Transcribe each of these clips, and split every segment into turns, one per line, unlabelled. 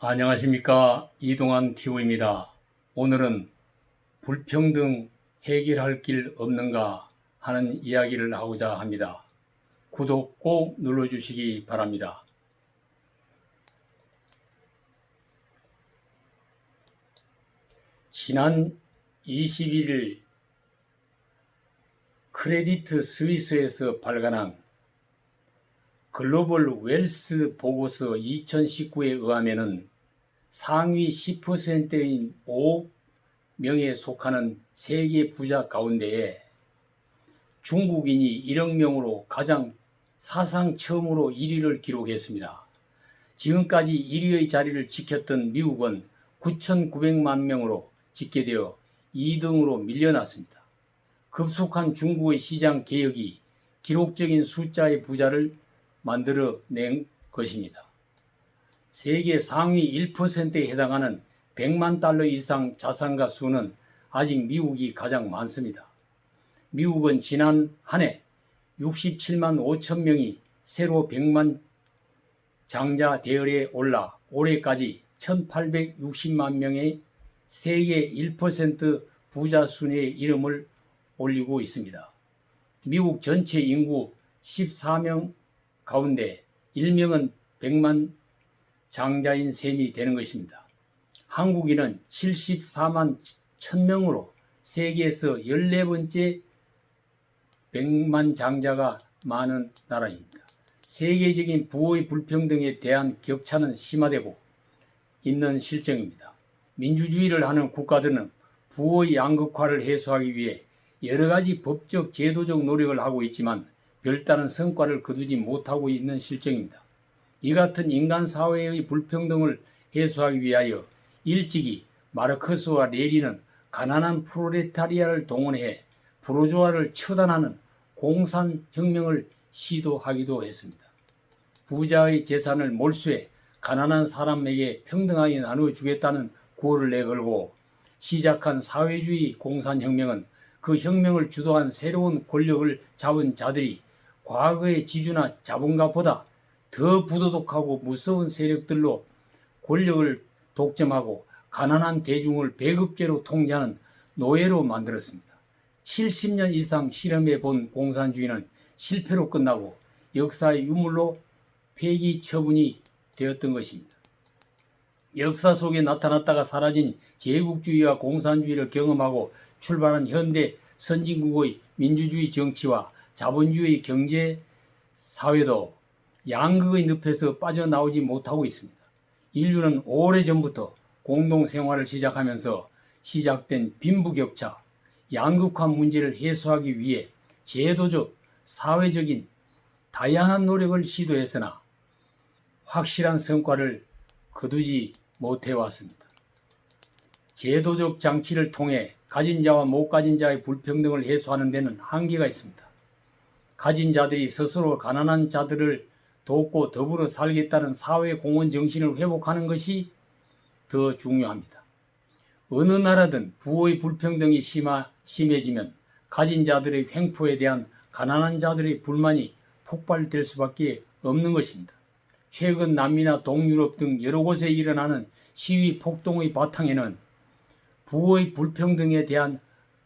안녕하십니까. 이동환 TV입니다. 오늘은 불평등 해결할 길 없는가 하는 이야기를 하고자 합니다. 구독 꼭 눌러주시기 바랍니다. 지난 21일 크레디트 스위스에서 발간한 글로벌 웰스 보고서 2019에 의하면 상위 10%인 5명에 속하는 세계 부자 가운데에 중국인이 1억 명으로 가장 사상 처음으로 1위를 기록했습니다. 지금까지 1위의 자리를 지켰던 미국은 9,900만 명으로 집계되어 2등으로 밀려났습니다. 급속한 중국의 시장 개혁이 기록적인 숫자의 부자를 만들어낸 것입니다. 세계 상위 1%에 해당하는 100만 달러 이상 자산가 수는 아직 미국이 가장 많습니다. 미국은 지난 한 해 67만 5천 명이 새로 100만 장자 대열에 올라 올해까지 1860만 명의 세계 1% 부자 순위에 이름을 올리고 있습니다. 미국 전체 인구 14명 가운데 1명은 100만 장자인 셈이 되는 것입니다. 한국인은 74만 1000명으로 세계에서 14번째 100만 장자가 많은 나라입니다. 세계적인 부의 불평등에 대한 격차는 심화되고 있는 실정입니다. 민주주의를 하는 국가들은 부의 양극화를 해소하기 위해 여러 가지 법적, 제도적 노력을 하고 있지만 별다른 성과를 거두지 못하고 있는 실정입니다. 이 같은 인간 사회의 불평등을 해소하기 위하여 일찍이 마르크스와 레닌은 가난한 프롤레타리아를 동원해 부르주아를 처단하는 공산혁명을 시도하기도 했습니다. 부자의 재산을 몰수해 가난한 사람에게 평등하게 나누어주겠다는 구호를 내걸고 시작한 사회주의 공산혁명은 그 혁명을 주도한 새로운 권력을 잡은 자들이 과거의 지주나 자본가보다 더 부도덕하고 무서운 세력들로 권력을 독점하고 가난한 대중을 배급제로 통제하는 노예로 만들었습니다. 70년 이상 실험해 본 공산주의는 실패로 끝나고 역사의 유물로 폐기 처분이 되었던 것입니다. 역사 속에 나타났다가 사라진 제국주의와 공산주의를 경험하고 출발한 현대 선진국의 민주주의 정치와 자본주의 경제 사회도 양극의 늪에서 빠져나오지 못하고 있습니다. 인류는 오래전부터 공동생활을 시작하면서 시작된 빈부격차, 양극화 문제를 해소하기 위해 제도적, 사회적인 다양한 노력을 시도했으나 확실한 성과를 거두지 못해왔습니다. 제도적 장치를 통해 가진 자와 못 가진 자의 불평등을 해소하는 데는 한계가 있습니다. 가진 자들이 스스로 가난한 자들을 돕고 더불어 살겠다는 사회 공헌 정신을 회복하는 것이 더 중요합니다. 어느 나라든 부의 불평등이 심해지면 가진 자들의 횡포에 대한 가난한 자들의 불만이 폭발될 수밖에 없는 것입니다. 최근 남미나 동유럽 등 여러 곳에 일어나는 시위 폭동의 바탕에는 부의 불평등에 대한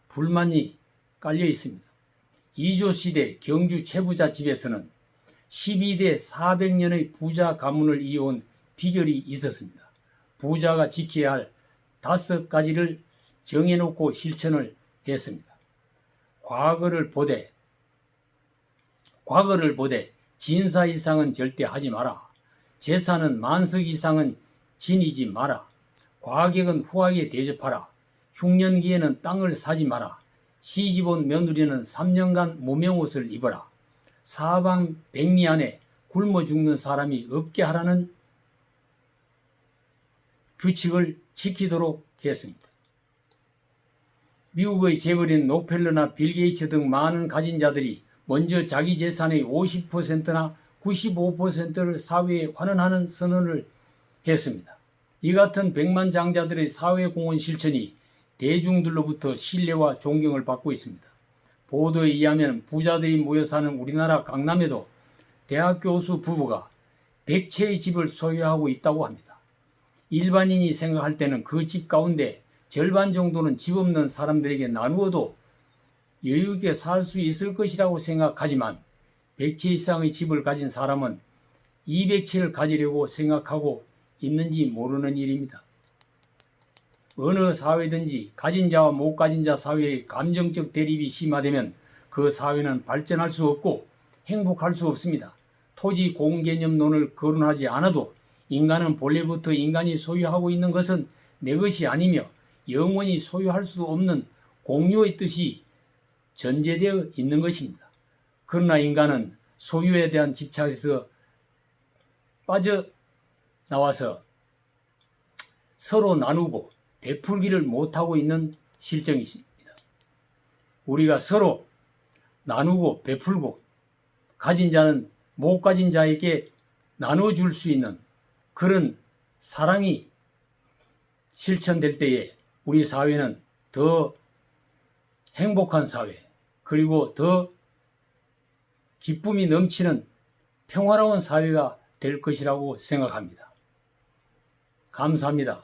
불만이 깔려 있습니다. 이조 시대 경주 최부자 집에서는 12대 400년의 부자 가문을 이어온 비결이 있었습니다. 부자가 지켜야 할 5가지를 정해놓고 실천을 했습니다. 과거를 보되 진사 이상은 절대 하지 마라. 재산은 만석 이상은 지니지 마라. 과객은 후하게 대접하라. 흉년기에는 땅을 사지 마라. 시집온 며느리는 3년간 무명옷을 입어라. 사방 백리 안에 굶어 죽는 사람이 없게 하라는 규칙을 지키도록 했습니다. 미국의 재벌인 록펠러나 빌 게이츠 등 많은 가진 자들이 먼저 자기 재산의 50%나 95%를 사회에 환원하는 선언을 했습니다. 이 같은 백만 장자들의 사회공헌 실천이 대중들로부터 신뢰와 존경을 받고 있습니다. 보도에 의하면 부자들이 모여 사는 우리나라 강남에도 대학 교수 부부가 100채의 집을 소유하고 있다고 합니다. 일반인이 생각할 때는 그 집 가운데 절반 정도는 집 없는 사람들에게 나누어도 여유 있게 살 수 있을 것이라고 생각하지만 100채 이상의 집을 가진 사람은 200채를 가지려고 생각하고 있는지 모르는 일입니다. 어느 사회든지 가진 자와 못 가진 자 사회의 감정적 대립이 심화되면 그 사회는 발전할 수 없고 행복할 수 없습니다. 토지 공개념론을 거론하지 않아도 인간은 본래부터 인간이 소유하고 있는 것은 내 것이 아니며 영원히 소유할 수 없는 공유의 뜻이 전제되어 있는 것입니다. 그러나 인간은 소유에 대한 집착에서 빠져나와서 서로 나누고 베풀기를 못하고 있는 실정이십니다. 우리가 서로 나누고 베풀고 가진 자는 못 가진 자에게 나눠줄 수 있는 그런 사랑이 실천될 때에 우리 사회는 더 행복한 사회, 그리고 더 기쁨이 넘치는 평화로운 사회가 될 것이라고 생각합니다. 감사합니다.